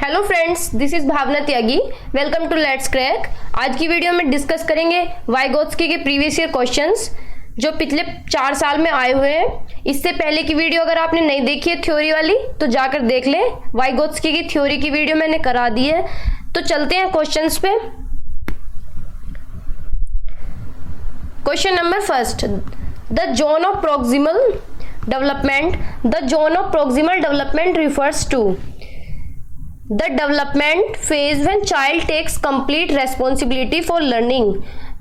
Hello friends, this is Bhavna Tyagi. Welcome to let's crack. आज की video में डिस्कस करेंगे वाइगोत्स्की के प्रीवियस ईयर क्वेश्चंस जो पिछले 4 साल में आए हुए हैं। इससे पहले की वीडियो अगर आपने नहीं देखी है थ्योरी वाली तो जाकर देख लें। वाइगोत्स्की की थ्योरी की वीडियो मैंने करा दी है। तो चलते हैं क्वेश्चंस पे। Question number first, the zone of proximal development refers to the development phase when child takes complete responsibility for learning.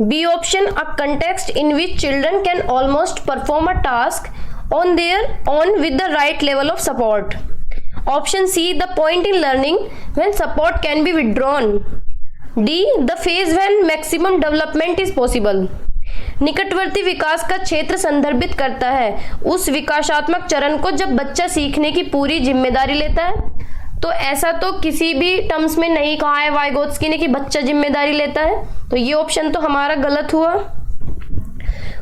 B option, a context in which children can almost perform a task on their own with the right level of support. Option C, the point in learning when support can be withdrawn. D, the phase when maximum development is possible. निकटवर्ती विकास का क्षेत्र संदर्भित करता है उस विकासात्मक चरण को जब बच्चा सीखने की पूरी जिम्मेदारी लेता है। तो ऐसा तो किसी भी टर्म्स में नहीं कहा है वाइगोत्स्की ने कि बच्चा जिम्मेदारी लेता है, तो ये ऑप्शन तो हमारा गलत हुआ।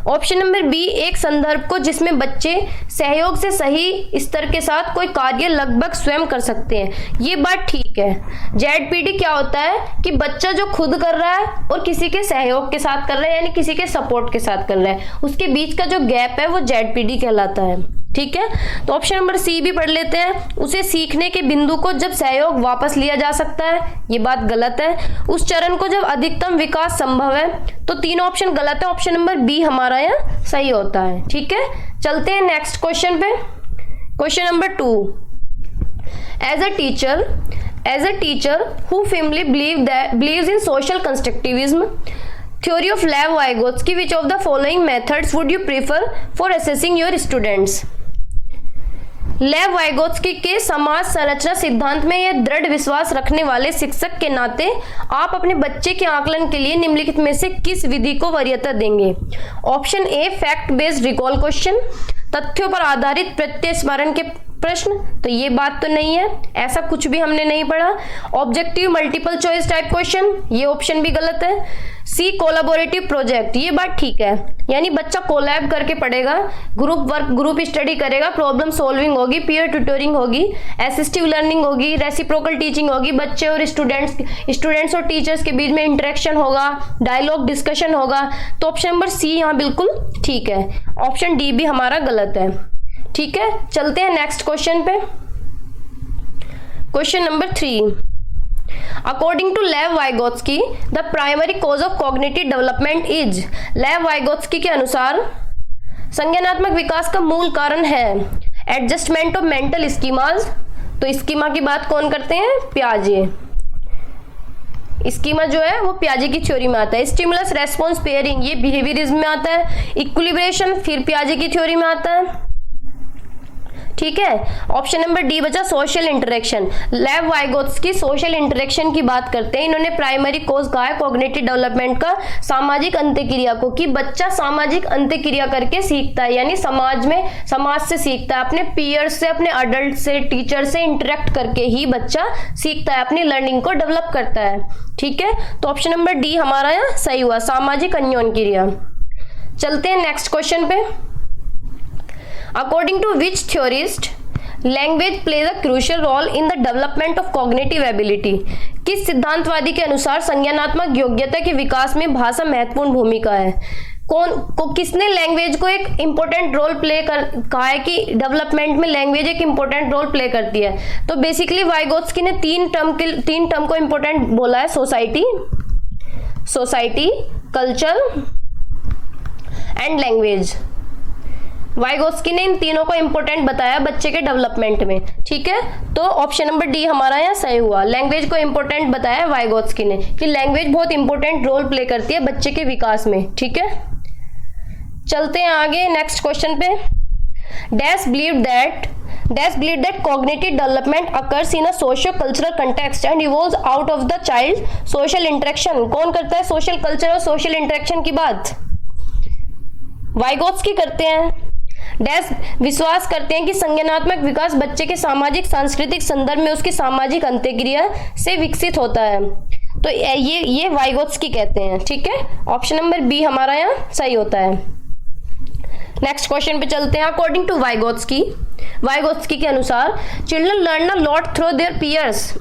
ऑप्शन नंबर बी, एक संदर्भ को जिसमें बच्चे सहयोग से सही स्तर के साथ कोई कार्य लगभग स्वयं कर सकते हैं, ये बात ठीक है। जेडपीडी क्या होता है कि बच्चा जो खुद कर रहा है और किसी के सहयोग के साथ कर रहा है, यानी किसी के सपोर्ट के साथ कर रहा है, उसके बीच का जो गैप है वो जेडपीडी कहलाता है। ठीक है, तो ऑप्शन नंबर सी भी पढ़ लेते हैं। उसे सीखने के बिंदु को जब सहयोग वापस लिया जा सकता है, ये बात गलत है। उस चरण को जब अधिकतम विकास संभव है, तो तीनों ऑप्शन गलत है। ऑप्शन नंबर बी हमारा यहाँ सही होता है। ठीक है, चलते हैं नेक्स्ट क्वेश्चन पे। Question number 2, as a teacher who firmly believes in social constructivism, theory of Lev Vygotsky, which of the following methods would you prefer for assessing your students? लेव वाइगोत्स्की के समाज संरचना सिद्धांत में यह दृढ़ विश्वास रखने वाले शिक्षक के नाते आप अपने बच्चे के आकलन के लिए निम्नलिखित में से किस विधि को वरीयता देंगे? Option A, fact based recall question, तथ्यों पर आधारित प्रत्यय स्मरण के प्रश्न, तो ये बात तो नहीं है, ऐसा कुछ भी हमने नहीं पढ़ा। Objective multiple choice type question, ये ऑप्शन भी गलत है। सी, कोलैबोरेटिव प्रोजेक्ट, ये बात ठीक है, यानी बच्चा कोलैब करके पढ़ेगा, ग्रुप वर्क, ग्रुप स्टडी करेगा, प्रॉब्लम सॉल्विंग होगी, पीयर ट्यूटरिंग होगी, असिस्टिव लर्निंग होगी, रेसिप्रोकल टीचिंग होगी, बच्चे और स्टूडेंट्स और टीचर्स के बीच में इंटरेक्शन होगा, डायलॉग डिस्कशन होगा। तो ऑप्शन नंबर सी यहाँ बिल्कुल ठीक है। ऑप्शन डी भी हमारा गलत है। ठीक है, चलते हैं नेक्स्ट क्वेश्चन पे। Question number 3, according to Lev Vygotsky the primary cause of cognitive development is. Lev Vygotsky के अनुसार संज्ञानात्मक विकास का मूल कारण है एडजस्टमेंट ऑफ मेंटल स्कीमाज। तो स्कीमा की बात कौन करते हैं? पियाजे। स्कीमा जो है वो पियाजे की थ्योरी में आता है। स्टिमुलस रेस्पॉन्स पेयरिंग, ये बिहेवियरिज्म में आता है। इक्विलिब्रेशन फिर पियाजे की थ्योरी में आता है। ठीक है, ऑप्शन नंबर डी बचा सोशल इंटरेक्शन। लेव वाइगोत्स्की सोशल इंटरेक्शन की बात करते हैं। इन्होंने प्राइमरी कोज कहा है कॉग्निटिव डेवलपमेंट का सामाजिक अंत्यक्रिया को, कि बच्चा सामाजिक अंत्यक्रिया करके सीखता है, यानी समाज से सीखता है, अपने पीयर्स से, अपने अडल्ट से, टीचर से इंटरेक्ट करके ही बच्चा सीखता है, अपनी लर्निंग को डेवलप करता है। ठीक है, तो ऑप्शन नंबर डी हमारा यहाँ सही हुआ, सामाजिक अन्योन क्रिया। चलते हैं नेक्स्ट क्वेश्चन पे। According to which theorist language plays a crucial role in the development of cognitive ability? किस सिद्धांतवादी के अनुसार संज्ञानात्मक योग्यता के विकास में भाषा महत्वपूर्ण भूमिका है? किसने लैंग्वेज को एक इंपॉर्टेंट रोल प्ले कहा है कि डेवलपमेंट में लैंग्वेज एक इंपॉर्टेंट रोल प्ले करती है? तो बेसिकली वाइगोत्स्की ने तीन टर्म को इंपॉर्टेंट बोला है, society, culture and language. Vygotsky ने इन तीनों को इंपॉर्टेंट बताया बच्चे के डेवलपमेंट में। ठीक है, तो ऑप्शन नंबर डी हमारा यहाँ सही हुआ। लैंग्वेज को इंपॉर्टेंट बताया वाइगोत्स्की ने कि लैंग्वेज बहुत इंपॉर्टेंट रोल प्ले करती है बच्चे के विकास में। ठीक है, चलते हैं आगे नेक्स्ट क्वेश्चन पे। Dash believe that cognitive development occurs in a socio cultural context and evolves out of the child social interaction. कौन करता है सोशल कल्चर और सोशल इंटरेक्शन की बात? वाइगोत्स्की करते हैं। डैश विश्वास करते हैं कि संज्ञानात्मक विकास बच्चे के सामाजिक सांस्कृतिक संदर्भ में उसकी सामाजिक अंत्यक्रिया से विकसित होता है। तो ये वाइगोत्स्की कहते हैं। ठीक है, ऑप्शन नंबर बी हमारा यहाँ सही होता है। नेक्स्ट क्वेश्चन पे चलते हैं। अकॉर्डिंग टू वाइगोत्स्की के अनुसार children learn a lot through their peers.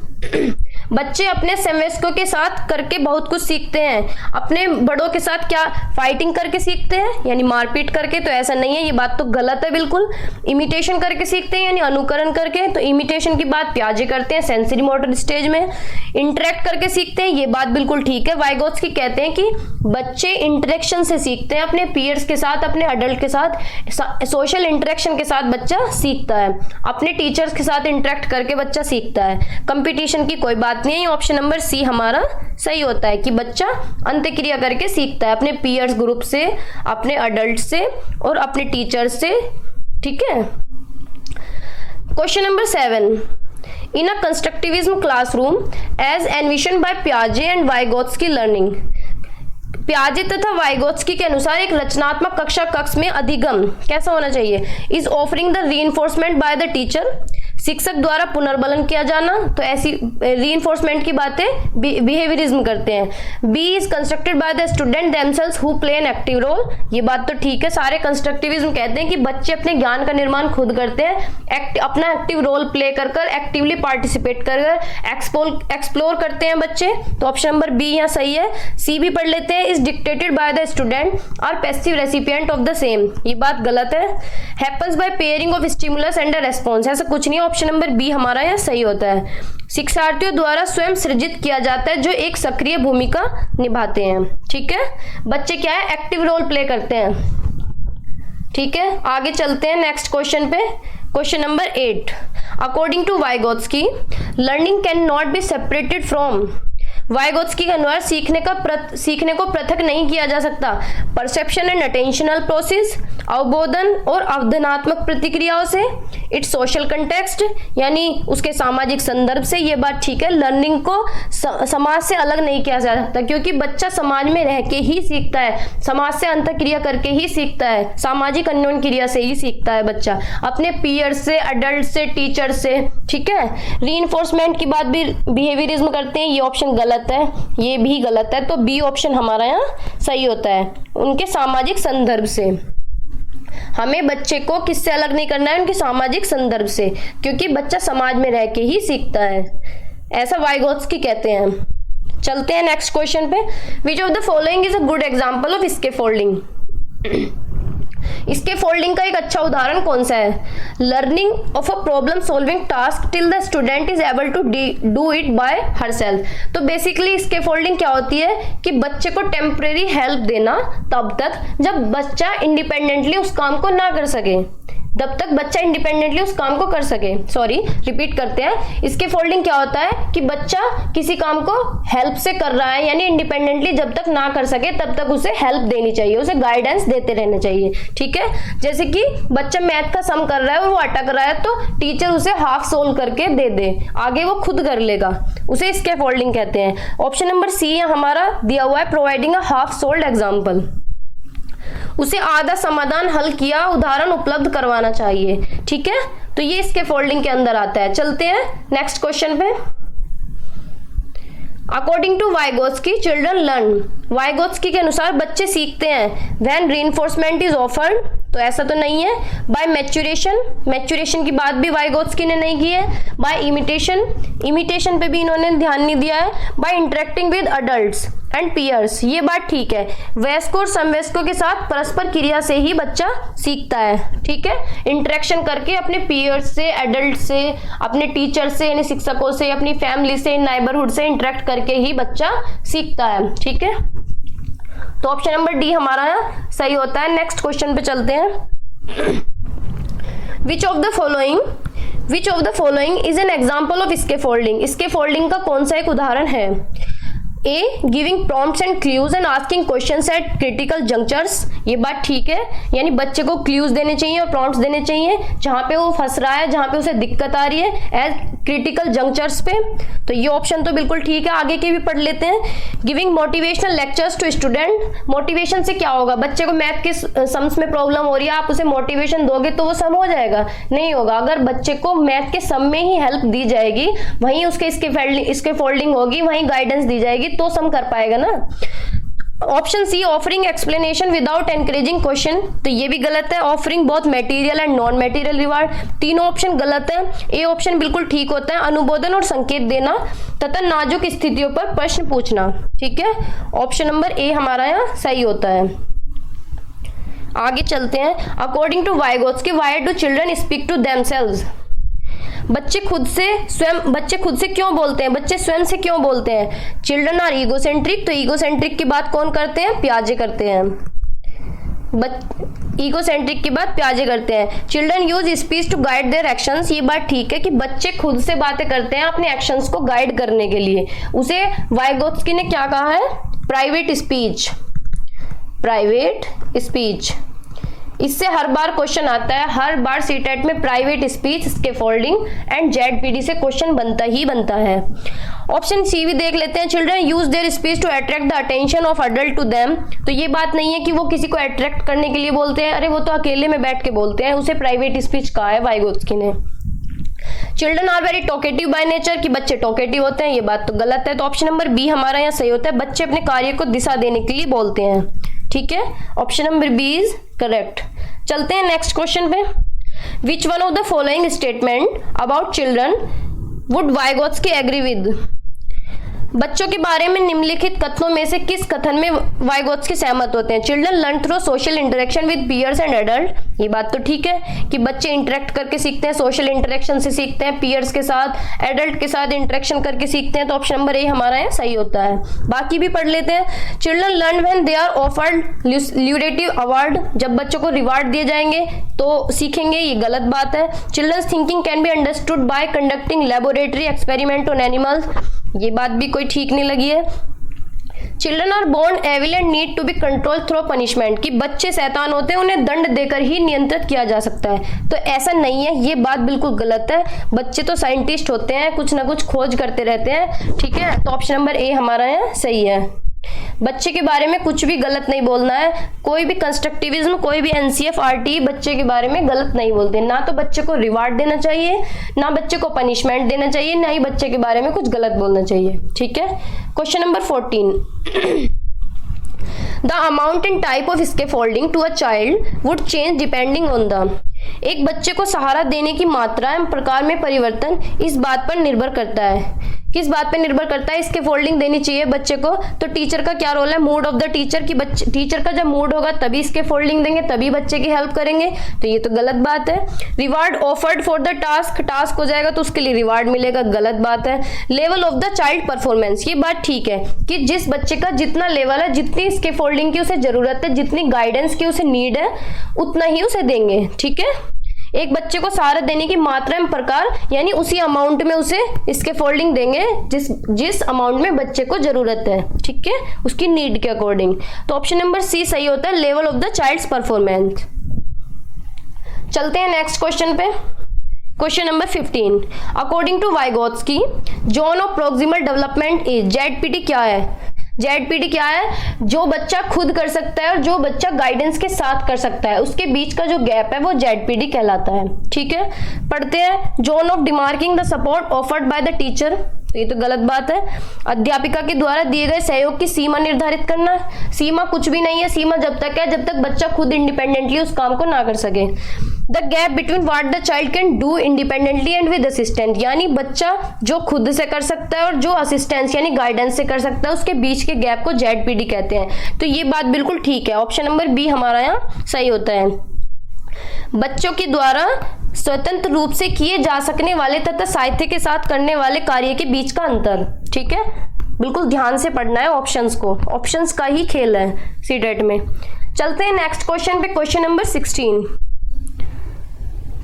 बच्चे अपने समवयस्कों के साथ करके बहुत कुछ सीखते हैं। अपने बड़ों के साथ क्या फाइटिंग करके सीखते हैं, यानी मारपीट करके? तो ऐसा नहीं है, ये बात तो गलत है बिल्कुल। इमिटेशन करके सीखते हैं, यानी अनुकरण करके। तो इमिटेशन की बात पियाजे करते हैं सेंसरी मोटर स्टेज में। इंटरेक्ट करके सीखते हैं, ये बात बिल्कुल ठीक है। वाइगोत्स्की कहते हैं कि बच्चे इंटरेक्शन से सीखते हैं, अपने पीयर्स के साथ, अपने अडल्ट के साथ, सोशल इंटरेक्शन के साथ बच्चा सीखता है। अपने टीचर्स के साथ इंटरेक्ट करके बच्चा सीखता है। कंपटीशन की कोई बात नहीं है। ऑप्शन नंबर सी हमारा सही होता है कि बच्चा अंतःक्रिया करके सीखता है, अपने पीयर्स ग्रुप से, अपने अडल्ट से और अपने टीचर से। ठीक है। Question number 7, in a constructivism classroom as envision by पियाजे एंड वाइगोत्स्की लर्निंग। पियाजे तथा वाइगोत्स्की के अनुसार एक रचनात्मक कक्षा कक्ष में अधिगम कैसा होना चाहिए? Is offering the reinforcement bye the teacher, शिक्षक द्वारा पुनर्बलन किया जाना। तो ऐसी रीइंफोर्समेंट की बातें बिहेवियरिज्म करते हैं। B is constructed by the student themselves who play an active role. ये बात तो ठीक है, सारे कंस्ट्रक्टिविज्म कहते हैं कि बच्चे अपने ज्ञान का निर्माण खुद करते हैं, अपना एक्टिव रोल प्ले कर एक्टिवली पार्टिसिपेट कर एक्सप्लोर करते हैं बच्चे। तो ऑप्शन नंबर बी यहाँ सही है। सी भी पढ़ लेते हैं, is dictated by the student और passive recipient of the same. ये बात गलत है। Happens by pairing of stimulus and a response, ऐसा कुछ नहीं। ऑप्शन नंबर बी हमारा यहाँ सही होता है। शिक्षार्थियों द्वारा स्वयं सृजित किया जाता है जो एक सक्रिय भूमिका निभाते हैं। ठीक है, बच्चे क्या है, एक्टिव रोल प्ले करते हैं। ठीक है, आगे चलते हैं नेक्स्ट क्वेश्चन पे। Question number 8, according to Vygotsky learning can not be separated from. Vygotsky के अनुसार सीखने को पृथक नहीं किया जा सकता परसेप्शन एंड अटेंशनल प्रोसेस, अवबोधन और अवधारणात्मक प्रतिक्रियाओं से, इट्स सोशल कंटेक्स्ट यानी उसके सामाजिक संदर्भ से। ये बात ठीक है, लर्निंग को समाज से अलग नहीं किया जा सकता क्योंकि बच्चा समाज में रह के ही सीखता है, समाज से अंतःक्रिया करके ही सीखता है, सामाजिक अन्योन्य क्रिया से ही सीखता है बच्चा, अपने पीयर से, अडल्ट से, टीचर से। ठीक है, रीइंफोर्समेंट की बात भी बिहेवियरिज्म करते हैं, ये ऑप्शन गलत है, ये भी गलत है। तो बी ऑप्शन हमारा यहाँ सही होता है, उनके सामाजिक संदर्भ से। हमें बच्चे को किससे अलग नहीं करना है, उनके सामाजिक संदर्भ से, क्योंकि बच्चा समाज में रह के ही सीखता है, ऐसा वाइगोत्स्की कहते हैं। चलते हैं नेक्स्ट क्वेश्चन पे। Which of the following is a good example of scaffolding. Scaffolding का एक अच्छा उदाहरण कौन सा है? Learning of a problem solving task till the student is able to do it by herself. तो बेसिकली इसके फोल्डिंग क्या होती है कि बच्चे को टेम्परेरी हेल्प देना तब तक जब बच्चा इंडिपेंडेंटली उस काम को ना कर सके, जब तक बच्चा इंडिपेंडेंटली उस काम को कर सके। सॉरी, रिपीट करते हैं। इसके फोल्डिंग क्या होता है कि बच्चा किसी काम को हेल्प से कर रहा है, यानी इंडिपेंडेंटली जब तक ना कर सके तब तक उसे हेल्प देनी चाहिए, उसे गाइडेंस देते रहना चाहिए। ठीक है, जैसे कि बच्चा मैथ का सम कर रहा है और वो अटक रहा है तो टीचर उसे हाफ सोल्व करके दे दे, आगे वो खुद कर लेगा, उसे इसके फोल्डिंग कहते हैं। ऑप्शन नंबर सी हमारा दिया हुआ है, providing a half sold example. उसे आधा समाधान हल किया उदाहरण उपलब्ध करवाना चाहिए। ठीक है, तो ये इसके फोल्डिंग के अंदर आता है। चलते हैं नेक्स्ट क्वेश्चन पे। According to Vygotsky children learn. Vygotsky के अनुसार बच्चे सीखते हैं व्हेन रीइंफोर्समेंट इज ऑफर्ड। तो ऐसा तो नहीं है। बाय मैच्योरेशन की बात भी वाइगोत्स्की ने नहीं की है। बाय इमिटेशन पे भी इन्होंने ध्यान नहीं दिया है। By interacting with adults and peers, ये बात ठीक है। वयस्कों और समवयस्कों के साथ परस्पर क्रिया से ही बच्चा सीखता है। ठीक है, इंटरेक्शन करके अपने पीयर्स से, एडल्ट से, अपने टीचर से यानी शिक्षकों से, अपनी फैमिली से, नाइबरहुड से इंटरेक्ट करके ही बच्चा सीखता है। ठीक है, तो ऑप्शन नंबर डी हमारा सही होता है। नेक्स्ट क्वेश्चन पे चलते हैं। Which of the following is an example of scaffolding. Scaffolding का कौन सा एक उदाहरण है? A, giving prompts and clues and asking questions at critical junctures. ये बात ठीक है, यानी बच्चे को क्लूज देने चाहिए और प्रॉम्प्ट्स देने चाहिए जहां पे वो फंस रहा है, जहां पे उसे दिक्कत आ रही है, एज क्रिटिकल जंक्चर्स पे। तो ये ऑप्शन तो बिल्कुल ठीक है। आगे के भी पढ़ लेते हैं। Giving motivational lectures to student. Motivation से क्या होगा? बच्चे को मैथ के सम्स में प्रॉब्लम हो रही है, आप उसे मोटिवेशन दोगे तो वो सम हो जाएगा? नहीं होगा। अगर बच्चे को मैथ के सम में ही हेल्प दी जाएगी, वहीं उसके इसके फोल्डिंग होगी, वहीं गाइडेंस दी जाएगी तो सम कर पाएगा ना। Option C offering explanation without encouraging question, तो ये भी गलत है। Offering both material and non material reward, तीनों ऑप्शन गलत है। ए ऑप्शन बिल्कुल ठीक होता है, अनुमोदन और संकेत देना तथा नाजुक स्थितियों पर प्रश्न पूछना। ठीक है, ऑप्शन नंबर ए हमारा यहाँ सही होता है। आगे चलते हैं। According to Vygotsky, why do children speak to themselves? बच्चे खुद से क्यों बोलते हैं? बच्चे स्वयं से क्यों बोलते हैं? चिल्ड्रन आर ईगोसेंट्रिक, तो ईगोसेंट्रिक की बात कौन करते हैं? पियाजे करते हैं। ईगोसेंट्रिक की बात पियाजे करते हैं। Children use speech to guide their actions, ये बात ठीक है कि बच्चे खुद से बातें करते हैं अपने एक्शंस को गाइड करने के लिए। उसे वाइगोत्स्की ने क्या कहा है? Private speech. प्राइवेट स्पीच, इससे हर बार क्वेश्चन आता है, हर बार सीटेट में private speech, scaffolding and ZPD से क्वेश्चन बनता ही बनता है। ऑप्शन सी भी देख लेते हैं। Children use their speech to attract the attention of adult to them, तो ये बात नहीं है कि वो किसी को अट्रैक्ट करने के लिए बोलते हैं, अरे वो तो अकेले में बैठ के बोलते हैं, उसे प्राइवेट स्पीच कहा है वाइगोत्स्की ने। Children are very talkative by nature, कि बच्चे टॉकेटिव होते हैं, ये बात तो गलत है। तो ऑप्शन नंबर बी हमारा यहाँ सही होता है, बच्चे अपने कार्य को दिशा देने के लिए बोलते हैं। ठीक है, option number B is correct. चलते हैं नेक्स्ट क्वेश्चन पे। Which one of the following statement about children would Vygotsky agree with? बच्चों के बारे में निम्नलिखित कथनों में से किस कथन में वाइगोत्स्की सहमत होते हैं? Children learn through social interaction with peers and adult, ये बात तो ठीक है कि बच्चे इंटरेक्ट करके सीखते हैं, सोशल इंटरेक्शन से सीखते हैं, पीयर्स के साथ, एडल्ट के साथ इंटरेक्शन करके सीखते हैं, तो ऑप्शन नंबर ए हमारा है सही होता है। बाकी भी पढ़ लेते हैं। Children learn when they are offered lucrative award, जब बच्चों को रिवार्ड दिए जाएंगे तो सीखेंगे, ये गलत बात है। Children's thinking can be understood by conducting laboratory experiment on animals, ये बात भी कोई ठीक नहीं लगी है। Children are born evil and need to be control through punishment, कि बच्चे शैतान होते हैं, उन्हें दंड देकर ही नियंत्रित किया जा सकता है, तो ऐसा नहीं है, ये बात बिल्कुल गलत है। बच्चे तो साइंटिस्ट होते हैं, कुछ ना कुछ खोज करते रहते हैं। ठीक है, तो ऑप्शन नंबर ए हमारा यहाँ सही है। बच्चे के बारे में कुछ भी गलत नहीं बोलना है, कोई भी कंस्ट्रक्टिविज्म, कोई भी एनसीएफआरटी बच्चे के बारे में गलत नहीं बोलते। ना तो बच्चे को रिवार्ड देना चाहिए, ना बच्चे को पनिशमेंट देना चाहिए, ना ही बच्चे के बारे में कुछ गलत बोलना चाहिए। ठीक है, question number 14। The amount and type of scaffolding to a child would change depending on the, एक बच्चे को सहारा देने की मात्रा एवं प्रकार में परिवर्तन इस बात पर निर्भर करता है। किस बात पे निर्भर करता है? इसके फोल्डिंग देनी चाहिए बच्चे को, तो टीचर का क्या रोल है? मूड ऑफ द टीचर, की बच्चे, टीचर का जब मूड होगा तभी इसके फोल्डिंग देंगे, तभी बच्चे की हेल्प करेंगे, तो ये तो गलत बात है। Reward offered for the task, task हो जाएगा तो उसके लिए रिवार्ड मिलेगा, गलत बात है। Level of the child performance, ये बात ठीक है कि जिस बच्चे का जितना लेवल है, जितनी इसके फोल्डिंग की उसे जरूरत है, जितनी गाइडेंस की उसे नीड है, उतना ही उसे देंगे। ठीक है, एक बच्चे को सहारा देने की मात्रा एवं प्रकार, यानी उसी अमाउंट में उसे इसके फोल्डिंग देंगे जिस अमाउंट में बच्चे को जरूरत है। ठीक है, उसकी नीड के अकॉर्डिंग, तो ऑप्शन नंबर सी सही होता है, level of the child's performance. चलते हैं नेक्स्ट क्वेश्चन पे। Question number 15। According to Vygotsky, zone of proximal development is, ZPD क्या है? जेडपीटी क्या है? जो बच्चा खुद कर सकता है और जो बच्चा गाइडेंस के साथ कर सकता है, उसके बीच का जो गैप है वो जेडपीटी कहलाता है। ठीक है, पढ़ते हैं। Zone of demarking the support offered by the teacher, तो ये तो गलत बात है। अध्यापिका के द्वारा दिए गए सहयोग की सीमा निर्धारित करना, सीमा कुछ भी नहीं है, सीमा जब तक है जब तक बच्चा खुद इंडिपेंडेंटली उस काम को ना कर सके। The gap between what the child can do independently and with assistant, यानी बच्चा जो खुद से कर सकता है और जो असिस्टेंस यानी गाइडेंस से कर सकता है, उसके बीच के गैप को जेडपीटी कहते हैं, तो ये बात बिल्कुल ठीक है। ऑप्शन नंबर बी हमारा यहाँ सही होता है। बच्चों के द्वारा स्वतंत्र रूप से किए जा सकने वाले तथा साहित्य के साथ करने वाले कार्य के बीच का अंतर। ठीक है, बिल्कुल ध्यान से पढ़ना है ऑप्शंस को, ऑप्शंस का ही खेल है सीटेट में। चलते हैं नेक्स्ट क्वेश्चन पे, question number 16।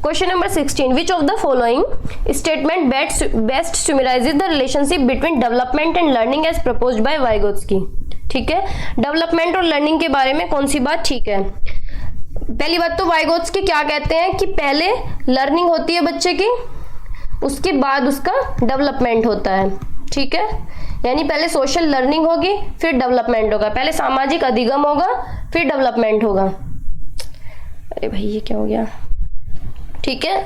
Question number 16, which of the following statement best summarizes the relationship between development and learning as proposed by Vygotsky. ठीक है, डेवलपमेंट और लर्निंग के बारे में कौन सी बात ठीक है? पहली बात तो वाइगोत्स्की क्या कहते हैं कि पहले लर्निंग होती है बच्चे की, उसके बाद उसका डेवलपमेंट होता है। ठीक है, यानी पहले सोशल लर्निंग होगी फिर डेवलपमेंट होगा, पहले सामाजिक अधिगम होगा फिर डेवलपमेंट होगा। अरे भाई ये क्या हो गया? ठीक है,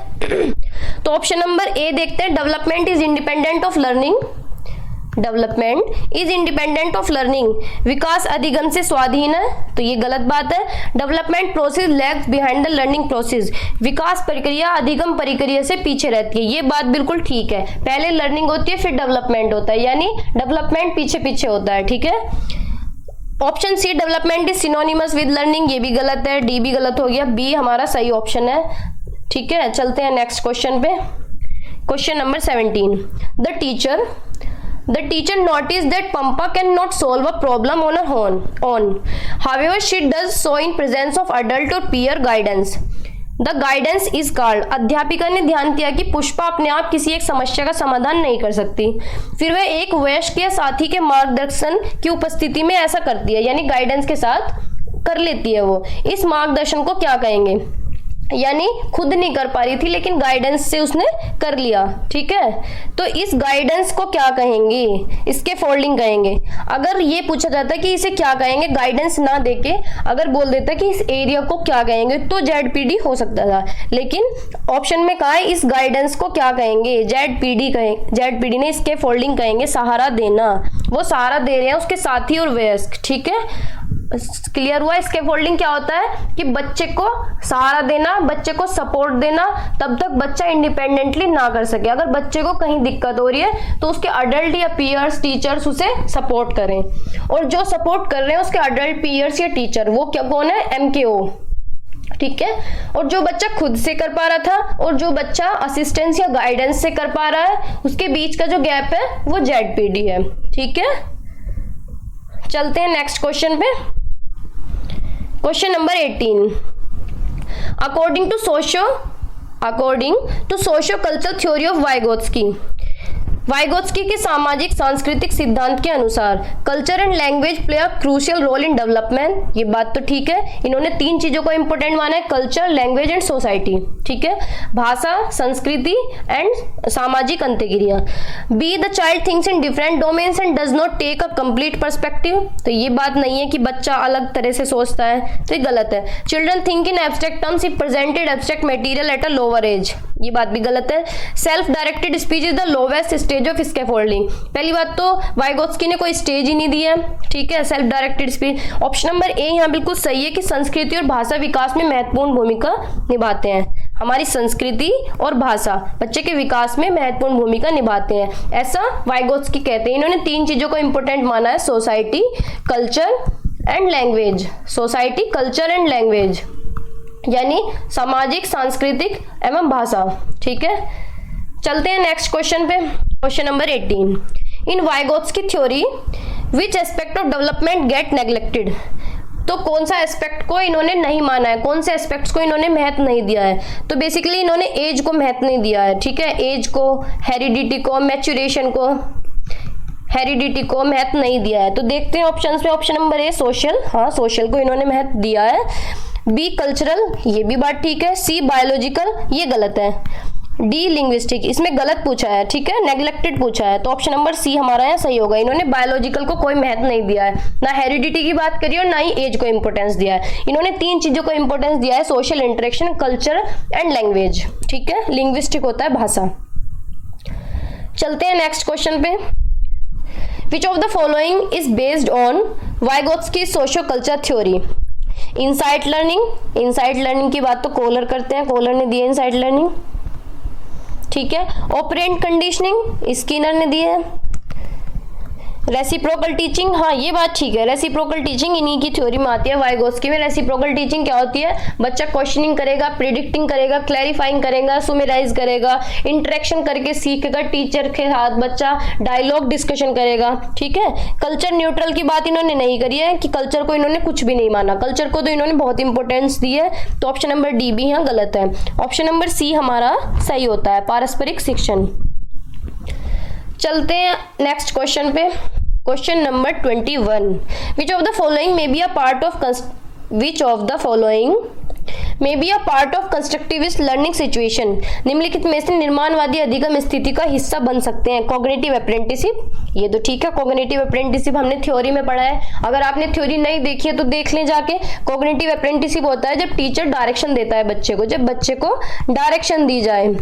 तो ऑप्शन नंबर ए देखते हैं, development is independent of learning. Development is independent of learning, विकास अधिगम से स्वाधीन है, तो ये गलत बात है। Development process lags behind the learning process, विकास प्रक्रिया अधिगम प्रक्रिया से पीछे रहती है, ये बात बिल्कुल ठीक है। पहले लर्निंग होती है फिर डेवलपमेंट होता है, यानी डेवलपमेंट पीछे पीछे होता है, ठीक है। Option C development is synonymous with learning, ये भी गलत है, डी भी गलत हो गया, बी हमारा सही ऑप्शन है, ठीक है। चलते हैं नेक्स्ट क्वेश्चन पे। Question number 17, The teacher noticed that Pampa cannot solve a problem on her own. However, she does so in presence of adult or peer guidance. The guidance is called. अध्यापिका ने ध्यान दिया कि पुष्पा अपने आप किसी एक समस्या का समाधान नहीं कर सकती, फिर वह एक वयस्क या साथी के मार्गदर्शन की उपस्थिति में ऐसा करती है, यानी गाइडेंस के साथ कर लेती है वो। इस मार्गदर्शन को क्या कहेंगे, यानी खुद नहीं कर पा रही थी लेकिन गाइडेंस से उसने कर लिया, ठीक है। तो इस गाइडेंस को क्या कहेंगे, इसके फोल्डिंग कहेंगे। अगर ये पूछा जाता कि इसे क्या कहेंगे, गाइडेंस ना देके अगर बोल देता कि इस एरिया को क्या कहेंगे, तो जेडपीडी हो सकता था, लेकिन ऑप्शन में कहा है इस गाइडेंस को क्या कहेंगे, जेडपीडी कहें। जेडपीडी ने इसके फोल्डिंग कहेंगे सहारा देना, वो सहारा दे रहे हैं उसके साथी और वयस्क, ठीक है। क्लियर हुआ। इसके फोल्डिंग क्या होता है कि बच्चे को सहारा देना, बच्चे को सपोर्ट देना, तब तक बच्चा इंडिपेंडेंटली ना कर सके। अगर बच्चे को कहीं दिक्कत हो रही है तो उसके अडल्ट या पीयर्स टीचर्स उसे सपोर्ट करें, और जो सपोर्ट कर रहे हैं उसके अडल्ट पीयर्स या टीचर, वो क्या कौन है, MKO, ठीक है। और जो बच्चा खुद से कर पा रहा था और जो बच्चा असिस्टेंस या गाइडेंस से कर पा रहा है, उसके बीच का जो गैप है वो जेडपीडी है, ठीक है। चलते हैं नेक्स्ट क्वेश्चन पे। Question number 18, according to socio cultural theory of Vygotsky के सामाजिक सांस्कृतिक सिद्धांत के अनुसार culture and language play a crucial role in development, ये बात तो ठीक है। इन्होंने 3 चीजों को इंपॉर्टेंट माना है, कल्चर, लैंग्वेज एंड सोसाइटी, ठीक है। भाषा, संस्कृति एंड सामाजिक अंतःक्रिया। B the child thinks in different domains and does not take a complete perspective, तो ये बात नहीं है कि बच्चा अलग तरह से सोचता है, तो ये गलत है। Children think in abstract terms if presented abstract material at a lower age, ये बात भी गलत है। Self directed speech is the lowest stage of scaffolding, पहली बात तो वाइगोत्स्की ने कोई स्टेज ही नहीं दी है, ठीक है। Self directed speech, option number A यहाँ बिल्कुल सही है कि संस्कृति और भाषा विकास में महत्वपूर्ण भूमिका निभाते हैं। हमारी संस्कृति और भाषा बच्चे के विकास में महत्वपूर्ण भूमिका निभाते हैं, ऐसा वाइगोत्स्की कहते हैं। इन्होंने 3 चीजों को इंपॉर्टेंट माना है, society, culture and language. Society, culture and language यानी सामाजिक, सांस्कृतिक एवं भाषा, ठीक है। चलते हैं नेक्स्ट क्वेश्चन पे। Question number 18, in Vygotsky theory which aspect of development get neglected, तो कौन सा एस्पेक्ट को इन्होंने नहीं माना है, कौन से एस्पेक्ट्स को इन्होंने महत्व नहीं दिया है, तो बेसिकली इन्होंने एज को महत्व नहीं दिया है, ठीक है। एज को, हेरिडिटी को, मैच्योरेशन को, हेरिडिटी को महत्व नहीं दिया है। तो देखते हैं ऑप्शंस में। ऑप्शन नंबर ए सोशल, हाँ सोशल को इन्होंने महत्व दिया है। बी कल्चरल, ये भी बात ठीक है। सी बायोलॉजिकल, ये गलत है। डी लिंग्विस्टिक, इसमें गलत पूछा है, ठीक है, नेग्लेक्टेड पूछा है, तो ऑप्शन नंबर सी हमारा यहाँ सही होगा। इन्होंने बायोलॉजिकल को कोई महत्व नहीं दिया है, ना हेरिडिटी की बात करी और ना ही एज को इंपॉर्टेंस दिया है। इन्होंने 3 चीजों को इंपॉर्टेंस दिया है, social interaction, culture and language, ठीक है। लिंग्विस्टिक होता है भाषा। चलते हैं नेक्स्ट क्वेश्चन पे। Which of the following is based on Vygotsky socio culture theory? Insight learning, insight learning की बात तो कोलर करते हैं, कोलर ने दी है इनसाइट लर्निंग, ठीक है। ऑपरेंट कंडीशनिंग स्किनर ने दी है। रेसिप्रोकल टीचिंग, हाँ ये बात ठीक है, रेसिप्रोकल टीचिंग इन्हीं की थ्योरी में आती है। वाइगोत्स्की में रेसिप्रोकल टीचिंग क्या होती है, बच्चा क्वेश्चनिंग करेगा, प्रिडिक्टिंग करेगा, क्लैरिफाइंग करेगा, सुमेराइज करेगा, इंटरेक्शन करके सीखेगा, टीचर के साथ बच्चा डायलॉग डिस्कशन करेगा, ठीक है। कल्चर न्यूट्रल की बात इन्होंने नहीं करी है कि कल्चर को इन्होंने कुछ भी नहीं माना, कल्चर को तो इन्होंने बहुत इंपॉर्टेंस दी है, तो ऑप्शन नंबर डी भी यहाँ गलत है। ऑप्शन नंबर सी हमारा सही होता है, पारस्परिक शिक्षण। चलते हैं नेक्स्ट क्वेश्चन पे। Question number 21, which of the following may be a part of constructivist learning situation? निम्नलिखित में से निर्माणवादी अधिगम स्थिति का हिस्सा बन सकते हैं। कॉग्निटिव अप्रेंटिसशिप, ये तो ठीक है, कॉग्निटिव अप्रेंटिसशिप हमने थ्योरी में पढ़ा है, अगर आपने थ्योरी नहीं देखी है तो देख लें जाके। कॉग्निटिव अप्रेंटिसशिप होता है जब टीचर डायरेक्शन देता है बच्चे को, जब बच्चे को डायरेक्शन दी जाए,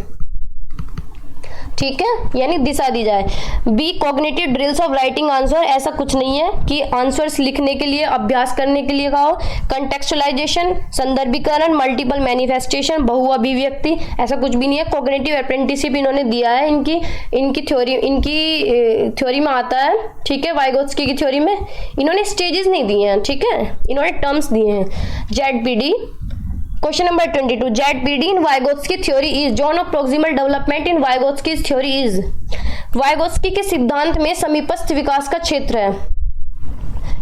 ठीक है, यानी दिशा दी जाए। B cognitive drills of writing answer, ऐसा कुछ नहीं है कि आंसर्स लिखने के लिए, अभ्यास करने के लिए कहा हो। कंटेक्चुअलाइजेशन, संदर्भीकरण, मल्टीपल मैनिफेस्टेशन, बहु अभिव्यक्ति, ऐसा कुछ भी नहीं है। कॉग्निटिव अप्रेंटिसशिप इन्होंने दिया है, इनकी थ्योरी में आता है, ठीक है। वाइगोत्स्की की थ्योरी में इन्होंने स्टेजेस नहीं दिए हैं, ठीक है, इन्होंने टर्म्स दिए हैं। ZPD, question number 22, ZPD in Vygotsky theory is, zone of proximal development in Vygotsky theory is, Vygotsky के सिद्धांत में समीपस्थ विकास का क्षेत्र है।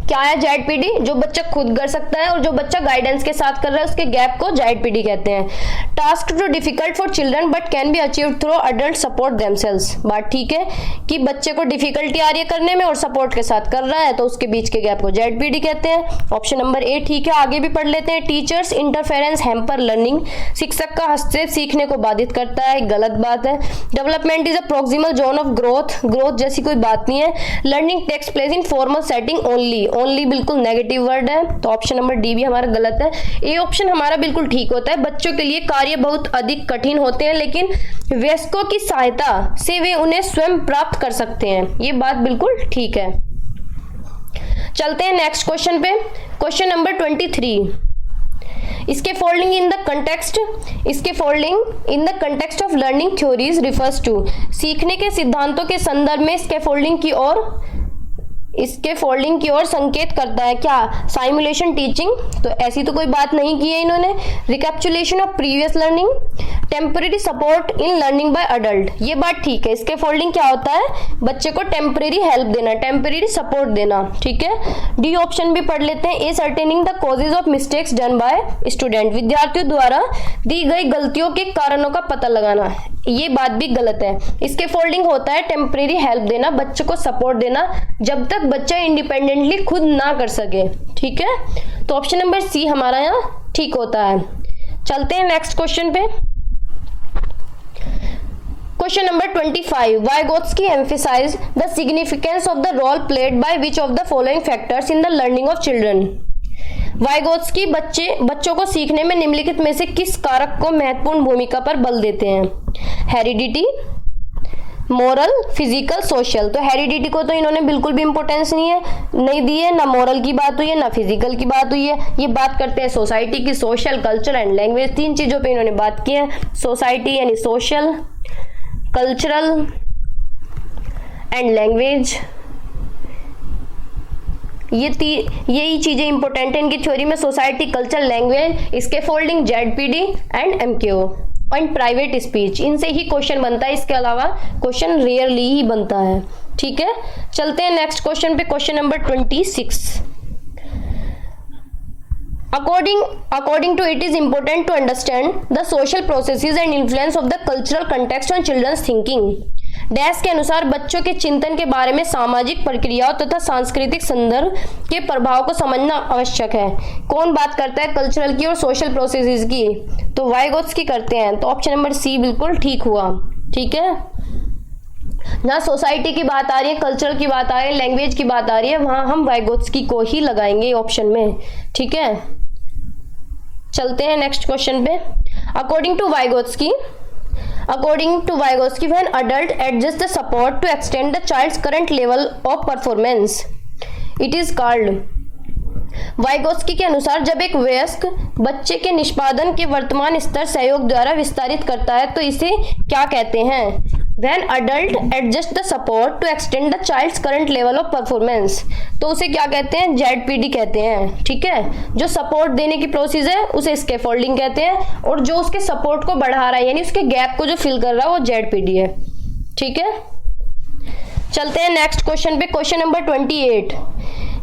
क्या है जेडपीडी? जो बच्चा खुद कर सकता है और जो बच्चा गाइडेंस के साथ कर रहा है, उसके गैप को जेडपीडी कहते हैं। Task too difficult for children but can be achieved through adult support themselves, बात ठीक है कि बच्चे को डिफिकल्टी आ रही है करने में और सपोर्ट के साथ कर रहा है, तो उसके बीच के गैप को जेडपीडी कहते हैं। ऑप्शन नंबर ए ठीक है। आगे भी पढ़ लेते हैं। टीचर्स इंटरफेरेंस हैम्पर लर्निंग, शिक्षक का हस्तक्षेप सीखने को बाधित करता है, गलत बात है। Development is a proximal zone of growth, growth जैसी कोई बात नहीं है। Learning takes place in formal setting only, only बिल्कुल नेगेटिव वर्ड है, तो ऑप्शन नंबर डी भी हमारा गलत है। ए ऑप्शन हमारा बिल्कुल ठीक होता है। बच्चों के लिए कार्य बहुत अधिक कठिन होते हैं, लेकिन वयस्कों की सहायता से वे उन्हें स्वयं प्राप्त कर सकते हैं, ये बात बिल्कुल ठीक है। चलते हैं नेक्स्ट क्वेश्चन पे। Question number 23, scaffolding in the context of learning theories refers to, सीखने के सिद्धांतों के संदर्भ में इसके फोल्डिंग की ओर संकेत करता है। क्या? साइमुलेशन टीचिंग, तो ऐसी तो कोई बात नहीं की है इन्होंने। Recapitulation of previous learning, temporary support in learning by adult, ये बात ठीक है। इसके फोल्डिंग क्या होता है? बच्चे को टेम्परेरी हेल्प देना, टेम्परेरी सपोर्ट देना, ठीक है। डी ऑप्शन भी पढ़ लेते हैं। Ascertaining the causes of mistakes done by student, विद्यार्थियों द्वारा दी गई गलतियों के कारणों का पता लगाना, ये बात भी गलत है। इसके फोल्डिंग होता है टेम्परेरी हेल्प देना, बच्चे को सपोर्ट देना जब तक बच्चा इंडिपेंडेंटली खुद ना कर सके, ठीक है। तो ऑप्शन नंबर सी हमारा यहाँ ठीक होता है। चलते हैं नेक्स्ट क्वेश्चन पे। Question number 25, Vygotsky emphasised the significance of the role played by which of the following factors in the learning of children. Vygotsky बच्चों को सीखने में निम्नलिखित में से किस कारक को महत्वपूर्ण भूमिका पर बल देते हैं? Heredity, moral, physical, social. तो हेरिडिटी को तो इन्होंने बिल्कुल भी इंपॉर्टेंस नहीं दी है, ना मोरल की बात हुई है ना फिजिकल की बात हुई है। ये बात करते हैं सोसाइटी की, सोशल, कल्चर एंड लैंग्वेज, तीन चीजों पे इन्होंने बात की है। सोसाइटी यानी सोशल, कल्चरल एंड लैंग्वेज, यही चीजें इंपॉर्टेंट है इनकी थ्योरी में। सोसाइटी, कल्चर, लैंग्वेज, इसके folding ZPD and MQ and private speech, इनसे ही क्वेश्चन बनता है, इसके अलावा क्वेश्चन रेयरली ही बनता है, ठीक है। चलते हैं नेक्स्ट क्वेश्चन पे। Question number 26, according to it is important to understand the social processes and influence of the cultural context on children's thinking। Dash के अनुसार बच्चों के चिंतन के बारे में सामाजिक प्रक्रियाओं तथा सांस्कृतिक संदर्भ के प्रभाव को समझना आवश्यक है। कौन बात करता है कल्चरल की और सोशल प्रोसेसेस की? तो वाइगोत्स्की करते हैं, तो ऑप्शन नंबर सी बिल्कुल ठीक हुआ, ठीक है। जहाँ सोसाइटी की बात आ रही है, कल्चरल की बात आ रही है, लैंग्वेज की बात आ रही है, वहां हम वाइगोत्स्की को ही लगाएंगे ऑप्शन में, ठीक है। चलते हैं नेक्स्ट क्वेश्चन पे। According to Vygotsky, when adult adjust the support to extend the child's current level of performance, it is called। Vygotsky के अनुसार जब एक वयस्क बच्चे के निष्पादन के वर्तमान स्तर सहयोग द्वारा विस्तारित करता है तो इसे क्या कहते हैं? When adult adjust the support to extend the child's current level of performance, तो उसे क्या कहते हैं? जेडपीडी कहते हैं, ठीक है। जो सपोर्ट देने की प्रोसेस है उसे स्कैफोल्डिंग कहते हैं, और जो उसके सपोर्ट को बढ़ा रहा है यानी उसके गैप को जो फिल कर रहा है वो जेडपीडी है, ठीक है। चलते हैं नेक्स्ट क्वेश्चन पे। Question number 28,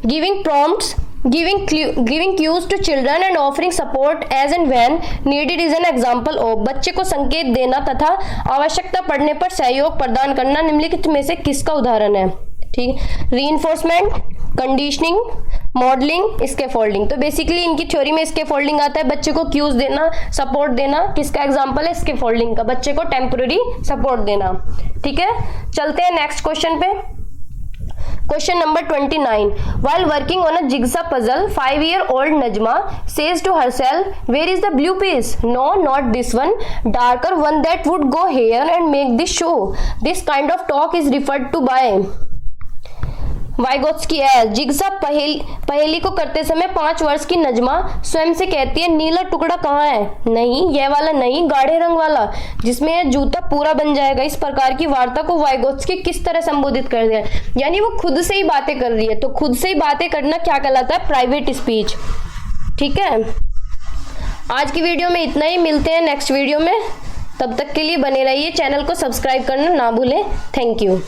giving prompts, giving cues to children and offering support as and when needed is an example of। बच्चे को संकेत देना तथा आवश्यकता पड़ने पर सहयोग प्रदान करना निम्नलिखित में से किसका उदाहरण है? ठीक, रीइंफोर्समेंट, कंडीशनिंग, मॉडलिंग, स्कैफोल्डिंग। तो बेसिकली इनकी थ्योरी में स्कैफोल्डिंग आता है, बच्चे को क्यूज देना, सपोर्ट देना, किसका एग्जांपल है? स्कैफोल्डिंग का, बच्चे को टेम्पररी सपोर्ट देना, ठीक है। चलते हैं नेक्स्ट क्वेश्चन पे। Question number 29. While working on a jigsaw puzzle, 5-year-old Najma says to herself, "Where is the blue piece? No, not this one. Darker one that would go here and make this show." This kind of talk is referred to by Vygotsky as jigsaw पहेली को करते समय 5 वर्ष की नजमा स्वयं से कहती है, नीला टुकड़ा कहाँ है? नहीं, यह वाला नहीं, गाढ़े रंग वाला, जिसमें यह जूता पूरा बन जाएगा। इस प्रकार की वार्ता को वाइगोत्स्की किस तरह संबोधित कर दिया? यानी वो खुद से ही बातें कर रही है। तो खुद से ही बातें करना क्या कहलाता है? Private speech. ठीक है, आज की वीडियो में इतना ही। मिलते हैं नेक्स्ट वीडियो में, तब तक के लिए बने रहिए। चैनल को सब्सक्राइब करना ना भूलें। Thank you.